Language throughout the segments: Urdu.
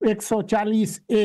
140A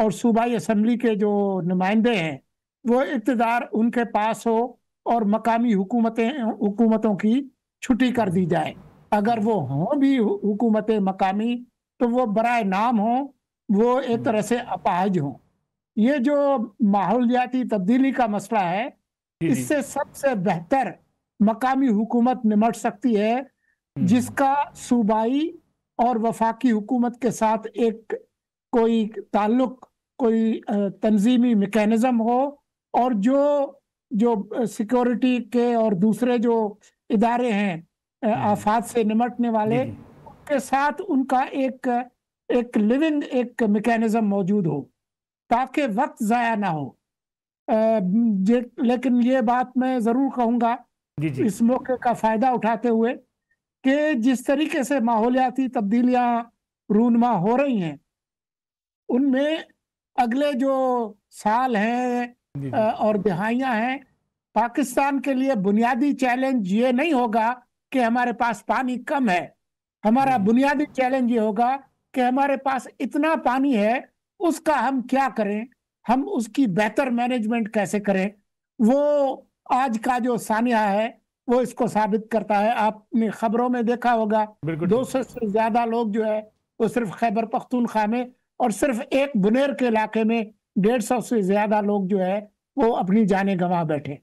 اور صوبائی اسمبلی کے جو نمائندے ہیں وہ اقتدار ان کے پاس ہو اور مقامی حکومتوں کی چھٹی کر دی جائے. اگر وہ ہوں بھی حکومت مقامی تو وہ برائے نام ہوں، وہ ایک طرح سے اپاہج ہوں. یہ جو ماحولیاتی تبدیلی کا مسئلہ ہے، اس سے سب سے بہتر مقامی حکومت نمٹ سکتی ہے جس کا صوبائی اور وفاقی حکومت کے ساتھ ایک کوئی تعلق، کوئی تنظیمی میکینزم ہو، اور جو سیکورٹی کے اور دوسرے جو ادارے ہیں آفات سے نمٹنے والے، ان کے ساتھ ان کا ایک لیونگ ایک میکینزم موجود ہو تاکہ وقت ضائع نہ ہو. لیکن یہ بات میں ضرور کہوں گا اس موقع کا فائدہ اٹھاتے ہوئے کہ جس طریقے سے ماحولیاتی تبدیلیاں رونما ہو رہی ہیں، ان میں اگلے جو سال ہیں اور دہائیاں ہیں، پاکستان کے لیے بنیادی چیلنج یہ نہیں ہوگا کہ ہمارے پاس پانی کم ہے. ہمارا بنیادی چیلنج یہ ہوگا کہ ہمارے پاس اتنا پانی ہے، اس کا ہم کیا کریں، ہم اس کی بہتر مینجمنٹ کیسے کریں. وہ آج کا جو سانحہ ہے وہ اس کو ثابت کرتا ہے. آپ نے خبروں میں دیکھا ہوگا 200 سے زیادہ لوگ جو ہے وہ صرف خیبر پختونخوا میں، اور صرف ایک بنیر کے علاقے میں 150 سے زیادہ لوگ جو ہے وہ اپنی جانیں گنوا بیٹھے.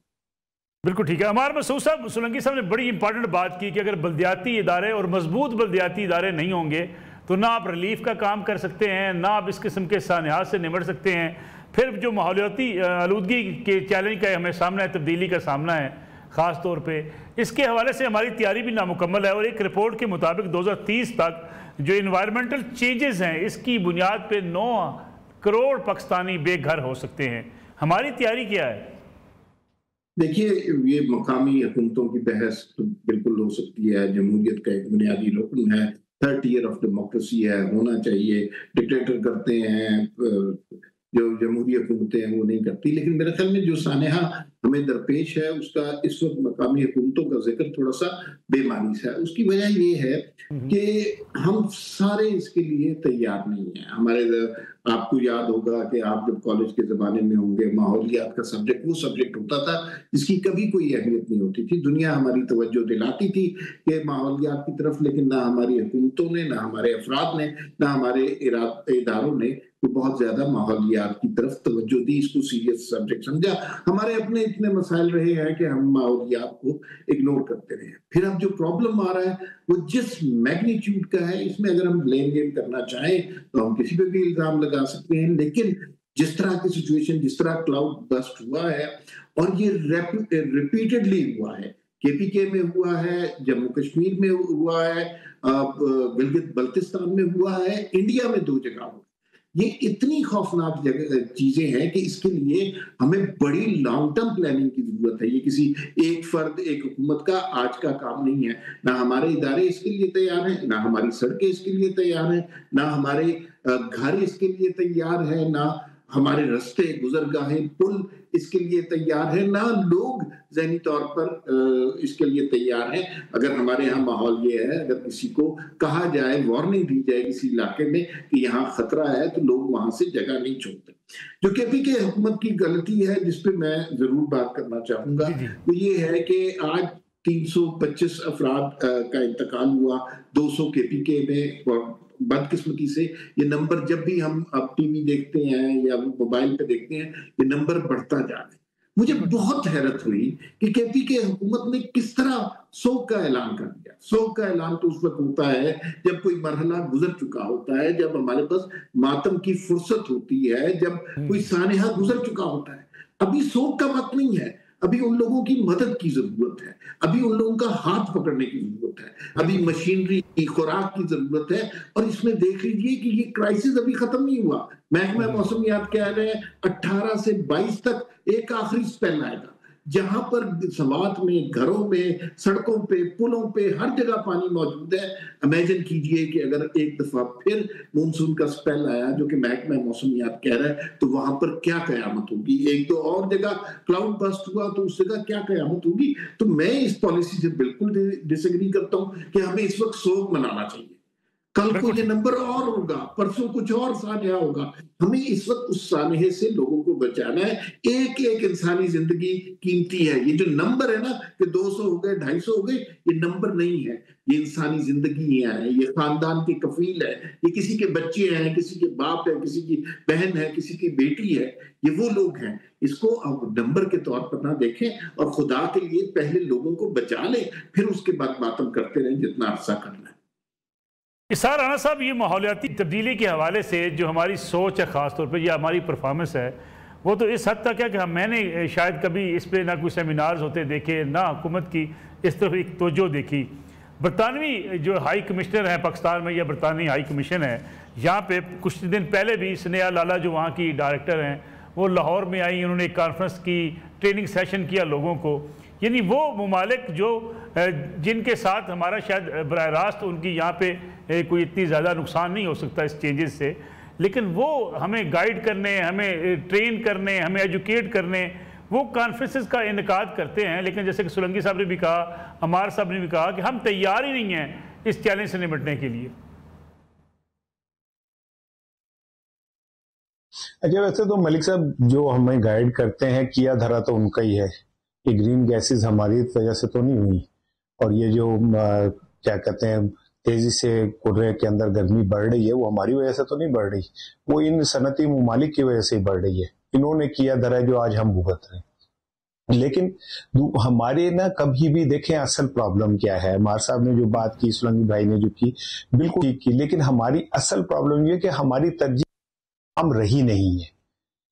بالکل ٹھیک ہے. ہمارے مسعود صاحب، سولنگی صاحب نے بڑی امپارٹنٹ بات کی کہ اگر بلدیاتی ادارے اور مضبوط بلدیاتی ادارے نہیں ہوں گے تو نہ آپ ریلیف کا کام کر سکتے ہیں، نہ آپ اس قسم کے سانحات سے نمٹ سکتے ہیں. پھر جو ماحولیاتی آلودگی کے چیلنج کا ہمیں سامنا ہے، تبدیلی کا سامنا ہے خاص طور پہ، اس کے حوالے سے ہماری تیاری بھی نامکمل ہے. اور ایک رپورٹ کے مطابق 2030 تک جو انوائرمنٹل چینجز ہیں اس کی بنیاد پہ 9 کروڑ پاکستانی بے گھر ہو سکتے ہیں. ہماری تیاری کیا ہے؟ دیکھیے، یہ مقامی حکومتوں کی بحث تو بالکل ہو سکتی ہے. جمہوریت کا ایک بنیادی رکن ہے، 30 ایئر آف ڈیموکریسی ہے، ہونا چاہیے. ڈکٹیٹر کرتے ہیں، جو جمہوری حکومتیں ہیں وہ نہیں کرتی. لیکن میرے خیال میں جو سانحہ ہمیں درپیش ہے اس کا اس وقت مقامی حکومتوں کا ذکر تھوڑا سا بے معنی سا ہے. اس کی وجہ یہ ہے کہ ہم سارے اس کے لیے تیار نہیں ہیں. ہمارے آپ کو یاد ہوگا کہ آپ جب کالج کے زمانے میں ہوں گے، ماحولیات کا سبجیکٹ وہ سبجیکٹ ہوتا تھا جس کی کبھی کوئی اہمیت نہیں ہوتی تھی. دنیا ہماری توجہ دلاتی تھی کہ ماحولیات کی طرف، لیکن نہ ہماری حکومتوں نے، نہ ہمارے افراد نے، نہ ہمارے اداروں نے بہت زیادہ ماحولیات کی طرف توجہ دی، اس کو سیریس سبجیکٹ سمجھا. ہمارے اپنے اتنے مسائل رہے ہیں کہ ہم ماحولیات کو اگنور کرتے رہے. پھر اب جو پرابلم آ رہا ہے وہ جس میگنیٹیوڈ کا ہے، اس میں اگر ہم بلیم گیم کرنا چاہیں تو ہم کسی پہ بھی الزام لگا سکتے ہیں. لیکن جس طرح کی سچویشن، جس طرح کلاؤڈ بسٹ ہوا ہے، اور یہ ریپیٹڈلی ہوا ہے، KPK میں ہوا ہے، جموں کشمیر میں ہوا ہے، گلگت بلتستان میں ہوا ہے، انڈیا میں 2 جگہ ہوا. یہ اتنی خوفناک چیزیں ہیں کہ اس کے لیے ہمیں بڑی لانگ ٹرم پلاننگ کی ضرورت ہے. یہ کسی ایک فرد، ایک حکومت کا آج کا کام نہیں ہے. نہ ہمارے ادارے اس کے لیے تیار ہیں، نہ ہماری سڑکیں اس کے لیے تیار ہیں، نہ ہمارے گھر اس کے لیے تیار ہیں، نہ ہمارے رستے، گزرگاہیں، پل اس کے لیے تیار ہیں، نہ لوگ ذہنی طور پر اس کے لیے تیار ہیں. اگر ہمارے ہاں ماحول یہ ہے، اگر کسی کو کہا جائے، وارننگ دی جائے کسی علاقے میں کہ یہاں خطرہ ہے، تو لوگ وہاں سے جگہ نہیں چھوڑتے. جو KPK حکومت کی غلطی ہے جس پہ میں ضرور بات کرنا چاہوں گا، وہ یہ ہے کہ آج 325 افراد کا انتقال ہوا، 200 KPK میں. بدقسمتی سے یہ نمبر جب بھی ہم اب ٹی وی دیکھتے ہیں یا موبائل پہ دیکھتے ہیں، یہ نمبر بڑھتا جا رہا ہے. مجھے بہت حیرت ہوئی کہ KPK حکومت نے کس طرح سوگ کا اعلان کر دیا. سوگ کا اعلان تو اس وقت ہوتا ہے جب کوئی مرحلہ گزر چکا ہوتا ہے، جب ہمارے پاس ماتم کی فرصت ہوتی ہے، جب کوئی سانحہ گزر چکا ہوتا ہے. ابھی سوگ کا وقت نہیں ہے. ابھی ان لوگوں کی مدد کی ضرورت ہے، ابھی ان لوگوں کا ہاتھ پکڑنے کی ضرورت ہے، ابھی مشینری کی، خوراک کی ضرورت ہے. اور اس میں دیکھ لیجئے کہ یہ کرائسس ابھی ختم نہیں ہوا. محکمہ موسمیات کہہ رہے ہیں 18 سے 22 تک ایک آخری سپیل آئے گا، جہاں پر سوات میں، گھروں میں، سڑکوں پہ، پلوں پہ ہر جگہ پانی موجود ہے. امیجن کیجئے کہ اگر ایک دفعہ پھر مونسون کا سپیل آیا، جو کہ محکمہ موسمیات کہہ رہا ہے، تو وہاں پر کیا قیامت ہوگی. ایک تو اور جگہ کلاؤڈ بسٹ ہوا تو اس جگہ کیا قیامت ہوگی. تو میں اس پالیسی سے بالکل ڈس ایگری کرتا ہوں کہ ہمیں اس وقت سوگ منانا چاہیے. کل کو یہ نمبر اور ہوگا، پرسوں کچھ اور سانحہ ہوگا. ہمیں اس وقت اس سانحے سے لوگوں کو بچانا ہے. ایک ایک انسانی زندگی قیمتی ہے. یہ جو نمبر ہے نا کہ 200 ہو گئے 250 ہو گئے، یہ نمبر نہیں ہے، یہ انسانی زندگی ہیں، یہ خاندان کی کفیل ہے، یہ کسی کے بچے ہیں، کسی کے باپ ہے، کسی کی بہن ہے، کسی کی بیٹی ہے، یہ وہ لوگ ہیں. اس کو اب نمبر کے طور پر نہ دیکھیں اور خدا کے لیے پہلے لوگوں کو بچا لیں، پھر اس کے بعد باتیں کرتے رہیں جتنا عرصہ کرنا ہے. اسحاق رانا صاحب، یہ ماحولیاتی تبدیلی کے حوالے سے جو ہماری سوچ ہے خاص طور پہ یا ہماری پرفارمنس ہے، وہ تو اس حد تک ہے کہ میں نے شاید کبھی اس پہ نہ کوئی سیمینارز ہوتے دیکھے، نہ حکومت کی اس طرف ایک توجہ دیکھی. برطانوی جو ہائی کمشنر ہیں پاکستان میں، یا برطانوی ہائی کمیشن ہے یہاں پہ، کچھ دن پہلے بھی سنیہا لالہ جو وہاں کی ڈائریکٹر ہیں، وہ لاہور میں آئی، انہوں نے ایک کانفرنس کی، ٹریننگ سیشن کیا لوگوں کو. یعنی وہ ممالک جو جن کے ساتھ ہمارا شاید براہ راست ان کی یہاں پہ کوئی اتنی زیادہ نقصان نہیں ہو سکتا اس چینجز سے، لیکن وہ ہمیں گائیڈ کرنے، ہمیں ٹرین کرنے، ہمیں ایجوکیٹ کرنے، وہ کانفرنسز کا انعقاد کرتے ہیں. لیکن جیسے کہ سولنگی صاحب نے بھی کہا، عمار صاحب نے بھی کہا کہ ہم تیار ہی نہیں ہیں اس چیلنج سے نمٹنے کے لیے. اچھا، ویسے تو ملک صاحب جو ہمیں گائیڈ کرتے ہیں کیا دھرا تو ان کا ہی ہے. یہ گرین گیسز ہماری وجہ سے تو نہیں ہوئی، اور یہ جو کیا کہتے ہیں تیزی سے قرے کے اندر گرمی بڑھ رہی ہے، وہ ہماری وجہ سے تو نہیں بڑھ رہی، وہ ان صنعتی ممالک کی وجہ سے ہی بڑھ رہی ہے. انہوں نے کیا دھرا جو آج ہم بھگت رہے ہیں. لیکن ہمارے نا کبھی بھی دیکھیں اصل پرابلم کیا ہے. عمار صاحب نے جو بات کی، سولنگی بھائی نے جو کی، بالکل ٹھیک کی، لیکن ہماری اصل پرابلم یہ کہ ہماری ترجیح عام رہی نہیں ہے.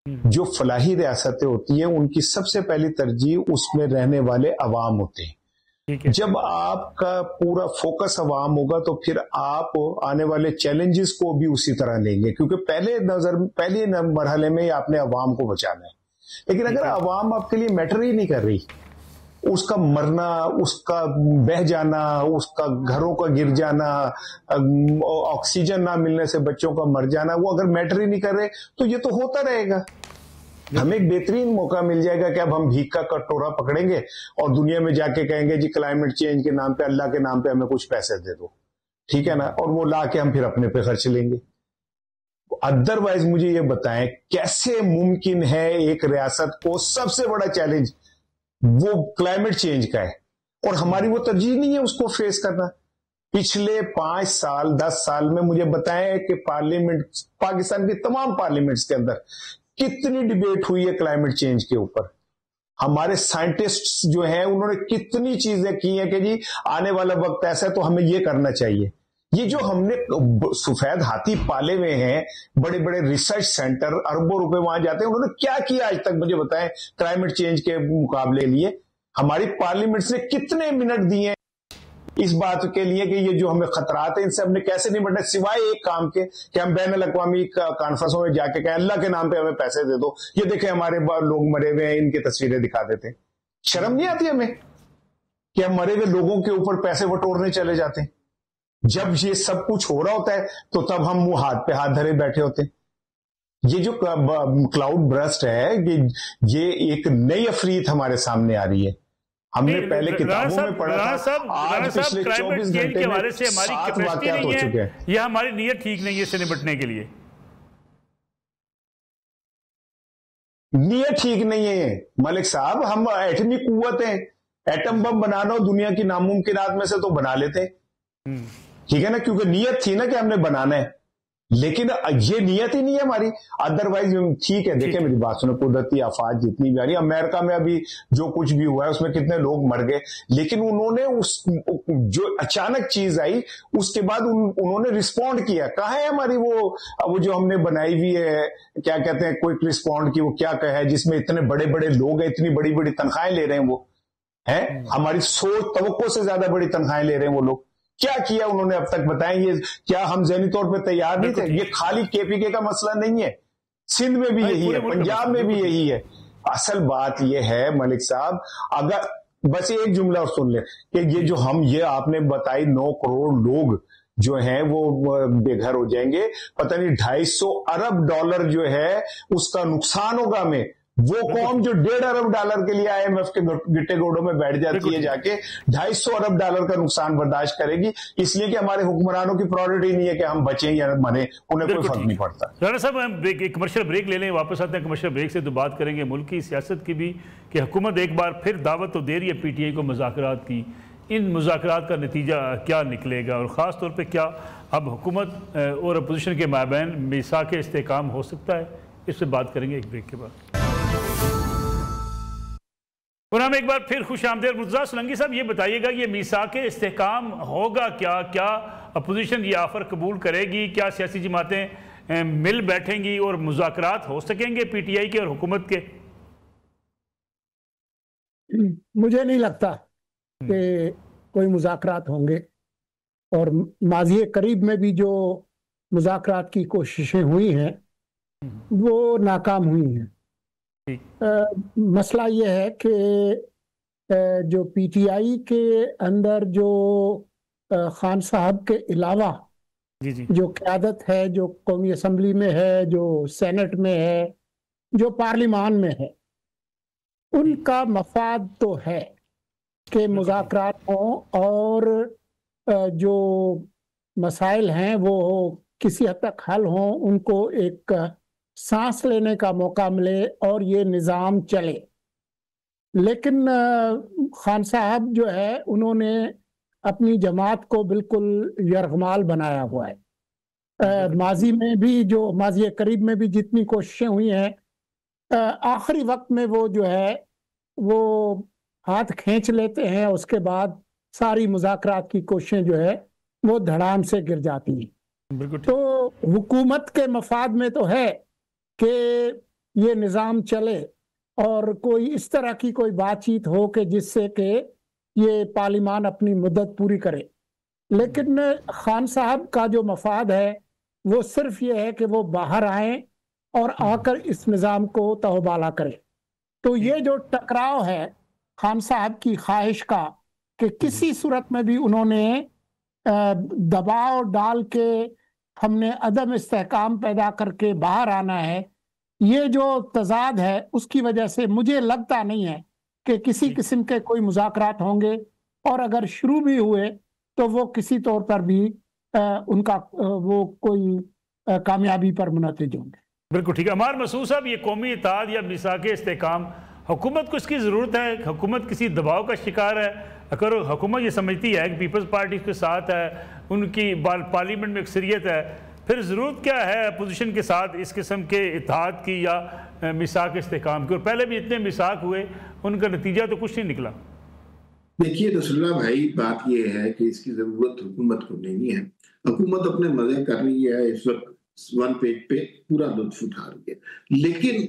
جو فلاحی ریاستیں ہوتی ہیں ان کی سب سے پہلی ترجیح اس میں رہنے والے عوام ہوتے ہیں. جب آپ کا پورا فوکس عوام ہوگا تو پھر آپ آنے والے چیلنجز کو بھی اسی طرح لیں گے، کیونکہ پہلے مرحلے میں آپ نے عوام کو بچانا ہے. لیکن اگر عوام آپ کے لیے میٹر ہی نہیں کر رہی، اس کا مرنا، اس کا بہ جانا، اس کا گھروں کا گر جانا، آکسیجن نہ ملنے سے بچوں کا مر جانا، وہ اگر میٹر ہی نہیں کر رہے تو یہ تو ہوتا رہے گا. ہمیں ایک بہترین موقع مل جائے گا کہ اب ہم بھیک کا کٹورا پکڑیں گے اور دنیا میں جا کے کہیں گے جی کلائمیٹ چینج کے نام پہ، اللہ کے نام پہ ہمیں کچھ پیسے دے دو، ٹھیک ہے نا، اور وہ لا کے ہم پھر اپنے پہ خرچ لیں گے. ادروائز مجھے یہ بتائیں کیسے ممکن ہے ایک ریاست کو سب سے بڑا چیلنج وہ کلائمیٹ چینج کا ہے اور ہماری وہ ترجیح نہیں ہے اس کو فیس کرنا. پچھلے 5 سال 10 سال میں مجھے بتائیں کہ پارلیمنٹ، پاکستان کی تمام پارلیمنٹس کے اندر کتنی ڈیبیٹ ہوئی ہے کلائمیٹ چینج کے اوپر. ہمارے سائنٹسٹ جو ہیں انہوں نے کتنی چیزیں کی ہیں کہ جی آنے والا وقت ایسا ہے تو ہمیں یہ کرنا چاہیے. یہ جو ہم نے سفید ہاتھی پالے ہوئے ہیں، بڑے بڑے ریسرچ سینٹر، اربوں روپے وہاں جاتے ہیں، انہوں نے کیا کیا آج تک مجھے بتائیں کلائمیٹ چینج کے مقابلے لیے؟ ہماری پارلیمنٹ نے کتنے منٹ دیے اس بات کے لیے کہ یہ جو ہمیں خطرات ہیں ان سے ہم نے کیسے نمٹنا، سوائے ایک کام کے کہ ہم بین الاقوامی کانفرنسوں میں جا کے کہیں اللہ کے نام پہ ہمیں پیسے دے دو، یہ دیکھیں ہمارے لوگ مرے ہوئے ہیں، ان کی تصویریں دکھا دیتے ہیں. شرم نہیں آتی ہمیں کہ ہم مرے ہوئے لوگوں کے اوپر پیسے بٹورنے چلے جاتے ہیں؟ جب یہ سب کچھ ہو رہا ہوتا ہے تو تب ہم وہ ہاتھ پہ ہاتھ دھرے بیٹھے ہوتے ہیں. یہ جو کلاؤڈ برسٹ ہے یہ ایک نئی افریت ہمارے سامنے آ رہی ہے. ہم نے پہلے کتابوں میں پڑھا تھا، آج پچھلے 24 گھنٹے میں 7 واقعات ہو چکے ہیں. یہ ہماری نیت ٹھیک نہیں ہے اس سے نمٹنے کے لیے. نیت ٹھیک نہیں ہے ملک صاحب. ہم ایٹمی قوت ہیں، ایٹم بم بنانا دنیا کی ناممکنات میں سے تو بنا لیتے ہیں، ٹھیک ہے نا، کیونکہ نیت تھی نا کہ ہم نے بنانا ہے. لیکن یہ نیت ہی نہیں ہے ہماری. ادروائز ٹھیک ہے، دیکھیں میری بات سنیں، قدرتی آفات جتنی بھی آ رہی، امریکہ میں ابھی جو کچھ بھی ہوا ہے اس میں کتنے لوگ مر گئے، لیکن انہوں نے جو اچانک چیز آئی اس کے بعد انہوں نے رسپونڈ کیا. کہاں ہے ہماری وہ جو ہم نے بنائی ہوئی ہے کیا کہتے ہیں کوئک رسپونڈ کی، وہ کیا ہے جس میں اتنے بڑے بڑے لوگ ہیں، اتنی بڑی بڑی تنخواہیں لے رہے ہیں، وہ ہیں ہماری سوچ توقع سے زیادہ بڑی تنخواہیں لے رہے ہیں وہ لوگ. کیا کیا انہوں نے اب تک بتائیں؟ یہ کیا ہم ذہنی طور پہ تیار نہیں تھے؟ یہ خالی KPK کا مسئلہ نہیں ہے، سندھ میں بھی یہی ہے، پنجاب میں بھی یہی ہے. اصل بات یہ ہے ملک صاحب، اگر بس ایک جملہ اور سن لیں کہ یہ آپ نے بتائی 9 کروڑ لوگ جو ہیں وہ بے گھر ہو جائیں گے، پتہ نہیں $250 ارب جو ہے اس کا نقصان ہوگا ہمیں. وہ قوم جو $1.5 ارب کے لیے IMF کے گٹے گوڑوں میں بیٹھ جاتی ہے جا کے $250 ارب کا نقصان برداشت کرے گی، اس لیے کہ ہمارے حکمرانوں کی پرائورٹی نہیں ہے کہ ہم بچیں یا مریں، انہیں کوئی فرق نہیں پڑتا۔ رانا صاحب ہم ایک کمرشل بریک لے لیں، واپس آتے ہیں کمرشل بریک سے تو بات کریں گے ملک کی سیاست کی بھی، کہ حکومت ایک بار پھر دعوت تو دے رہی ہے PTI کو مذاکرات کی، ان مذاکرات کا نتیجہ کیا نکلے گا، اور خاص طور پہ کیا اب حکومت اور اپوزیشن کے مابین میثاق استحکام ہو سکتا ہے، اس سے بات کریں گے ایک بریک کے بعد۔ اور ہم ایک بار پھر خوش آمدید۔ مرتضیٰ سولنگی صاحب یہ بتائیے گا یہ میثاق استحکام ہوگا کیا اپوزیشن یہ آفر قبول کرے گی، کیا سیاسی جماعتیں مل بیٹھیں گی اور مذاکرات ہو سکیں گے PTI کے اور حکومت کے؟ مجھے نہیں لگتا کہ کوئی مذاکرات ہوں گے، اور ماضی قریب میں بھی جو مذاکرات کی کوششیں ہوئی ہیں وہ ناکام ہوئی ہیں۔ مسئلہ یہ ہے کہ جو PTI کے اندر جو خان صاحب کے علاوہ جو قیادت ہے، جو قومی اسمبلی میں ہے، جو سینٹ میں ہے، جو پارلیمان میں ہے، ان کا مفاد تو ہے کہ مذاکرات ہوں اور جو مسائل ہیں وہ کسی حد تک حل ہوں، ان کو ایک سانس لینے کا موقع ملے اور یہ نظام چلے۔ لیکن خان صاحب جو ہے انہوں نے اپنی جماعت کو بالکل یرغمال بنایا ہوا ہے۔ ماضی میں بھی جو ماضی قریب میں بھی جتنی کوششیں ہوئی ہیں، آخری وقت میں وہ جو ہے وہ ہاتھ کھینچ لیتے ہیں، اس کے بعد ساری مذاکرات کی کوششیں جو ہے وہ دھڑام سے گر جاتی ہیں۔ تو حکومت کے مفاد میں تو ہے کہ یہ نظام چلے اور کوئی اس طرح کی کوئی بات چیت ہو کہ جس سے کہ یہ پارلیمان اپنی مدت پوری کرے، لیکن خان صاحب کا جو مفاد ہے وہ صرف یہ ہے کہ وہ باہر آئیں اور آ کر اس نظام کو تہوبالا کریں۔ تو یہ جو ٹکراؤ ہے خان صاحب کی خواہش کا کہ کسی صورت میں بھی انہوں نے دباؤ ڈال کے ہم نے عدم استحکام پیدا کر کے باہر آنا ہے، یہ جو تضاد ہے اس کی وجہ سے مجھے لگتا نہیں ہے کہ کسی قسم کے کوئی مذاکرات ہوں گے، اور اگر شروع بھی ہوئے تو وہ کسی طور پر بھی ان کا وہ کوئی کامیابی پر منتج ہوں گے۔ بالکل ٹھیک ہے۔ عمار مسعود صاحب، یہ قومی اتحاد یا میثاق استحکام حکومت کو اس کی ضرورت ہے؟ حکومت کسی دباؤ کا شکار ہے؟ اگر حکومت یہ سمجھتی ہے کہ پیپلز پارٹی کے ساتھ ہے، ان کی پارلیمنٹ میں اکثریت ہے، پھر ضرورت کیا ہے اپوزیشن کے ساتھ اس قسم کے اتحاد کی یا میثاق استحکام کی؟ اور پہلے بھی اتنے میثاق ہوئے، ان کا نتیجہ تو کچھ نہیں نکلا۔ دیکھیے رسول اللہ بھائی، بات یہ ہے کہ اس کی ضرورت حکومت کو نہیں ہے۔ حکومت اپنے مزے کر رہی ہے، اس وقت ون پیج پہ پورا لطف اٹھا رہی ہے، لیکن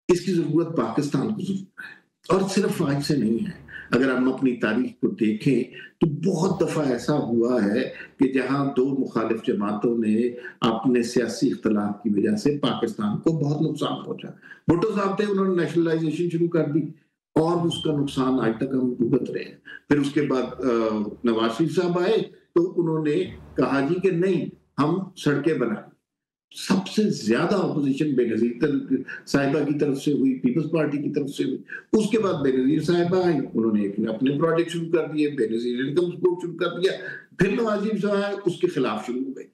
اس کی ضرورت پاکستان کو ضرور ہے، اور صرف آج سے نہیں ہے۔ اگر ہم اپنی تاریخ کو دیکھیں تو بہت دفعہ ایسا ہوا ہے کہ جہاں دو مخالف جماعتوں نے اپنے سیاسی اختلاف کی وجہ سے پاکستان کو بہت نقصان پہنچا۔ بھٹو صاحب تھے، انہوں نے نیشنلائزیشن شروع کر دی اور اس کا نقصان آج تک ہم بھگت رہے ہیں۔ پھر اس کے بعد نواز شریف صاحب آئے تو انہوں نے کہا جی کہ نہیں، ہم سڑکیں بنائیں۔ سب سے زیادہ اپوزیشن بے نظیر صاحبہ کی طرف سے ہوئی، پیپلز پارٹی کی طرف سے ہوئی۔ اس کے بعد بے نظیر صاحبہ آئی، انہوں نے اپنے پروجیکٹ شروع کر دیے، بے نظیر انکم سپورٹ شروع کر دیا۔ پھر نواز شریف صاحب آئے، اس کے خلاف شروع ہو گئے۔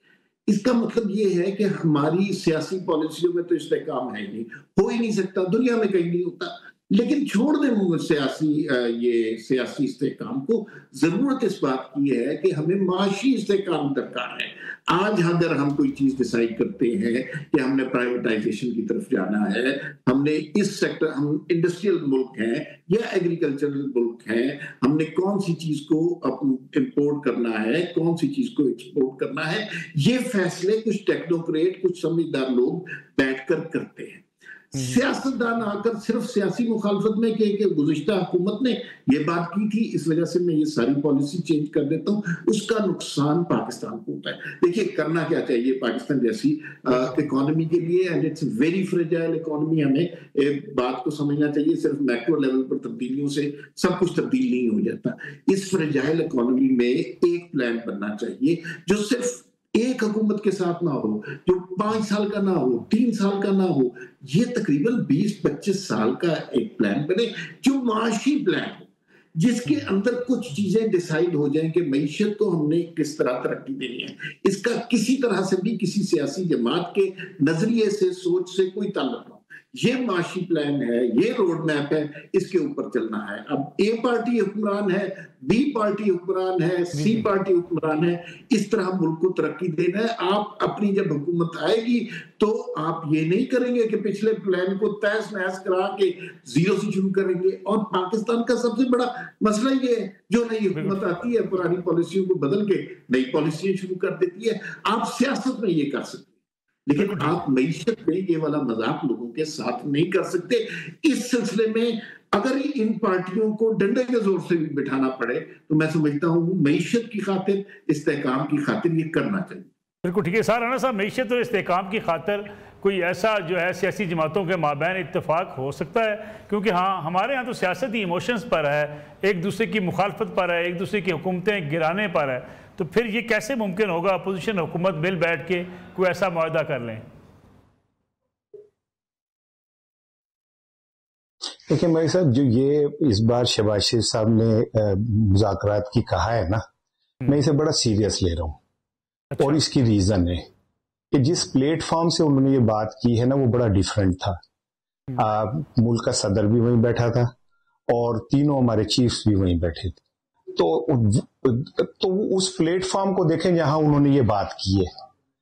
اس کا مطلب یہ ہے کہ ہماری سیاسی پالیسیوں میں تو استحکام ہے ہی نہیں، ہو ہی نہیں سکتا، دنیا میں کہیں نہیں ہوتا۔ لیکن چھوڑ دیں سیاسی استحکام کو، ضرورت اس بات کی ہے کہ ہمیں معاشی استحکام درکار ہے۔ آج اگر ہم کوئی چیز ڈیسائیڈ کرتے ہیں کہ ہم نے پرائیویٹائزیشن کی طرف جانا ہے، ہم نے اس سیکٹر، ہم انڈسٹریل ملک ہیں یا ایگریکلچرل ملک ہیں، ہم نے کون سی چیز کو امپورٹ کرنا ہے، کون سی چیز کو ایکسپورٹ کرنا ہے، یہ فیصلے کچھ ٹیکنوکریٹ، کچھ سمجھدار لوگ بیٹھ کر کرتے ہیں۔ سیاستدان آ کر صرف سیاسی مخالفت میں کہ گزشتہ حکومت نے یہ بات کی تھی، اس وجہ سے میں یہ ساری پالیسی چینج کر دیتا ہوں، اس کا نقصان پاکستان کو ہوتا ہے۔ دیکھیے کرنا کیا چاہیے پاکستان جیسی اکانومی کے لیے، and it's very fragile economy. ہمیں ایک بات کو سمجھنا چاہیے، صرف میکرو لیول پر تبدیلیوں سے سب کچھ تبدیل نہیں ہو جاتا۔ اس فریجائل اکانومی میں ایک پلان بننا چاہیے جو صرف ایک حکومت کے ساتھ نہ ہو, جو 5 سال کا نہ ہو, 3 سال کا نہ ہو, یہ تقریباً 20-25 سال کا ایک پلان بنے جو معاشی پلان ہو, جس کے اندر کچھ چیزیں ڈیسائیڈ ہو جائیں کہ معیشت کو ہم نے کس طرح ترقی دینی ہے. اس کا کسی طرح سے بھی کسی سیاسی جماعت کے نظریے سے, سوچ سے کوئی تعلق نہ ہو. یہ معاشی پلان ہے, یہ روڈ میپ ہے, اس کے اوپر چلنا ہے. اب اے پارٹی حکمران ہے, بی پارٹی حکمران ہے, سی پارٹی حکمران ہے, اس طرح ملک کو ترقی دینا ہے. آپ اپنی جب حکومت آئے گی تو آپ یہ نہیں کریں گے کہ پچھلے پلان کو تہس نہس کرا کے زیرو سے شروع کریں گے. اور پاکستان کا سب سے بڑا مسئلہ یہ ہے, جو نئی حکومت آتی ہے پرانی پالیسیوں کو بدل کے نئی پالیسیاں شروع کر دیتی ہے. آپ سیاست میں یہ کر سکتے ہیں, لیکن آپ معیشت میں یہ والا مذاق لوگوں کے ساتھ نہیں کر سکتے. اس سلسلے میں اگر ان پارٹیوں کو ڈنڈے کے زور سے بھی بٹھانا پڑے تو میں سمجھتا ہوں معیشت کی خاطر, استحکام کی خاطر یہ کرنا چاہیے. بالکل ٹھیک ہے سر. رانا صاحب, معیشت اور استحکام کی خاطر کوئی ایسا جو ہے سیاسی جماعتوں کے مابین اتفاق ہو سکتا ہے؟ کیونکہ ہاں ہمارے ہاں تو سیاست ہی ایموشنز پر ہے, ایک دوسرے کی مخالفت پر ہے, ایک دوسرے کی حکومتیں گرانے پر ہے. تو پھر یہ کیسے ممکن ہوگا اپوزیشن حکومت مل بیٹھ کے کوئی ایسا معاہدہ کر لیں؟ دیکھیں بھائی صاحب, جو یہ اس بار شہباز شریف صاحب نے مذاکرات کی کہا ہے نا, میں اسے بڑا سیریس لے رہا ہوں. اور اس کی ریزن ہے کہ جس پلیٹ فارم سے انہوں نے یہ بات کی ہے نا, وہ بڑا ڈیفرنٹ تھا. ملک کا صدر بھی وہیں بیٹھا تھا اور تینوں ہمارے چیفز بھی وہیں بیٹھے تھے. تو اس پلیٹ فارم کو دیکھیں جہاں انہوں نے یہ بات کی ہے.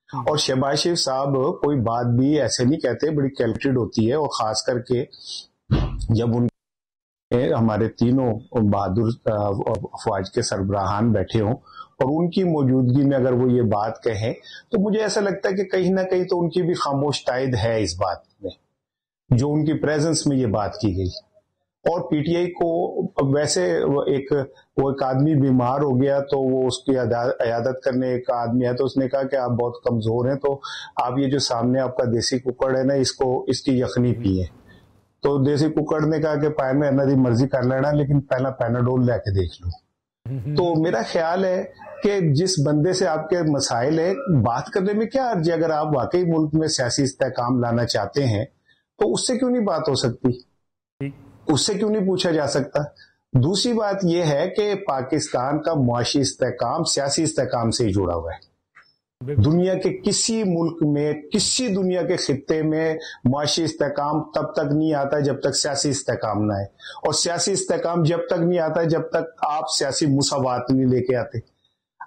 اور شہباز شریف صاحب کوئی بات بھی ایسے نہیں کہتے, بڑی کیلکولیٹڈ ہوتی ہے. اور خاص کر کے جب ان ہمارے تینوں بہادر افواج کے سربراہان بیٹھے ہوں اور ان کی موجودگی میں اگر وہ یہ بات کہیں, تو مجھے ایسا لگتا ہے کہ کہیں نہ کہیں تو ان کی بھی خاموش تائید ہے اس بات میں, جو ان کی پریزنس میں یہ بات کی گئی. اور پی ٹی آئی کو ویسے وہ ایک آدمی بیمار ہو گیا تو وہ اس کی عیادت کرنے ایک آدمی ہے, تو اس نے کہا کہ آپ بہت کمزور ہیں, تو آپ یہ جو سامنے آپ کا دیسی ککڑ ہے نا, اس کی یخنی پیئے. تو دیسی ککڑ نے کہا کہ پائے میں مرضی کر لینا, لیکن پہلا پیناڈول لے کے دیکھ لو. تو میرا خیال ہے کہ جس بندے سے آپ کے مسائل ہے, بات کرنے میں کیا حرج ہے؟ اگر آپ واقعی ملک میں سیاسی استحکام لانا چاہتے ہیں تو اس سے کیوں نہیں بات ہو سکتی, اس سے کیوں نہیں پوچھا جا سکتا؟ دوسری بات یہ ہے کہ پاکستان کا معاشی استحکام سیاسی استحکام سے ہی جڑا ہوا ہے. دنیا کے کسی ملک میں, کسی دنیا کے خطے میں معاشی استحکام تب تک نہیں آتا جب تک سیاسی استحکام نہ ہے, اور سیاسی استحکام جب تک نہیں آتا جب تک آپ سیاسی مساوات نہیں لے کے آتے.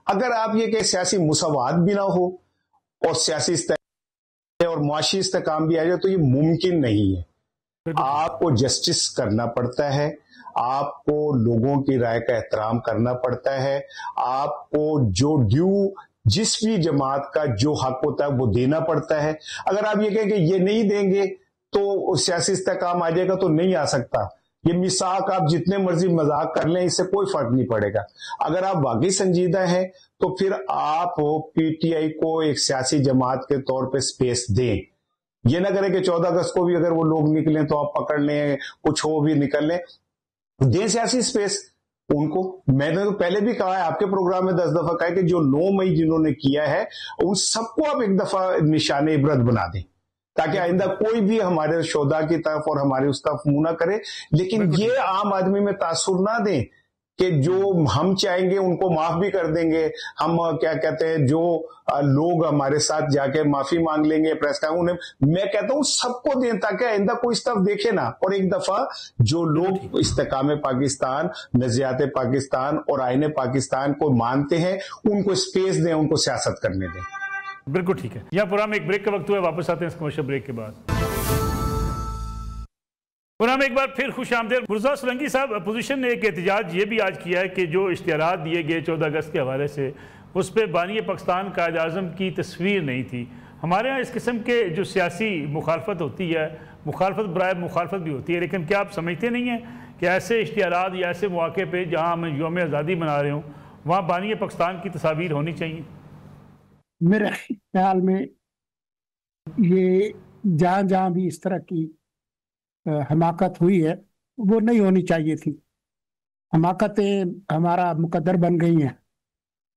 اگر آپ یہ کہ سیاسی مساوات بھی نہ ہو اور سیاسی استحکام اور معاشی استحکام بھی آ جائے تو یہ ممکن نہیں ہے. آپ کو جسٹس کرنا پڑتا ہے, آپ کو لوگوں کی رائے کا احترام کرنا پڑتا ہے, آپ کو جو ڈیو جس بھی جماعت کا جو حق ہوتا ہے وہ دینا پڑتا ہے. اگر آپ یہ کہیں کہ یہ نہیں دیں گے تو سیاسی استحکام آ جائے گا, تو نہیں آ سکتا. یہ مساق آپ جتنے مرضی مذاق کر لیں, اس سے کوئی فرق نہیں پڑے گا. اگر آپ واقعی سنجیدہ ہیں تو پھر آپ پی ٹی آئی کو ایک سیاسی جماعت کے طور پہ سپیس دیں. یہ نہ کریں کہ 14 اگست کو بھی اگر وہ لوگ نکلیں تو آپ پکڑ لیں, کچھ ہو بھی نکل لیں. دیں سیاسی سپیس ان کو. میں نے تو پہلے بھی کہا ہے, آپ کے پروگرام میں 10 دفعہ کہا ہے کہ جو 9 مئی جنہوں نے کیا ہے ان سب کو آپ ایک دفعہ نشان عبرت بنا دیں, تاکہ آئندہ کوئی بھی ہمارے شہداء کی طرف اور ہمارے اس طرف منہ نہ کرے. لیکن یہ عام آدمی میں تاثر نہ دیں کہ جو ہم چاہیں گے ان کو معاف بھی کر دیں گے. ہم کیا کہتے ہیں, جو لوگ ہمارے ساتھ جا کے معافی مانگ لیں گے پریس کا, انہیں میں کہتا ہوں سب کو دیں تاکہ آئندہ کوئی اس طرف دیکھے نا. اور ایک دفعہ جو لوگ استحکام پاکستان, نظریات پاکستان اور آئین پاکستان کو مانتے ہیں ان کو اسپیس دیں, ان کو سیاست کرنے دیں. بالکل ٹھیک ہے. یہاں پورا میں ایک بریک کا وقت ہوا ہے, واپس آتے ہیں اس کمرشل بریک کے بعد. پورا میں ایک بار پھر خوش آمدید. مرزا سولنگی صاحب, اپوزیشن نے ایک احتجاج یہ بھی آج کیا ہے کہ جو اشتہارات دیے گئے 14 اگست کے حوالے سے, اس پہ بانی پاکستان قائد اعظم کی تصویر نہیں تھی. ہمارے ہاں اس قسم کے جو سیاسی مخالفت ہوتی ہے, مخالفت برائے مخالفت بھی ہوتی ہے, لیکن کیا آپ سمجھتے نہیں ہیں کہ ایسے اشتہارات یا ایسے مواقع پہ جہاں ہم یوم آزادی منا رہے ہوں وہاں بانی پاکستان کی تصاویر ہونی چاہیے؟ میرے خیال میں یہ جہاں جہاں بھی اس طرح کی حماقت ہوئی ہے وہ نہیں ہونی چاہیے تھی. حماقتیں ہمارا مقدر بن گئی ہیں.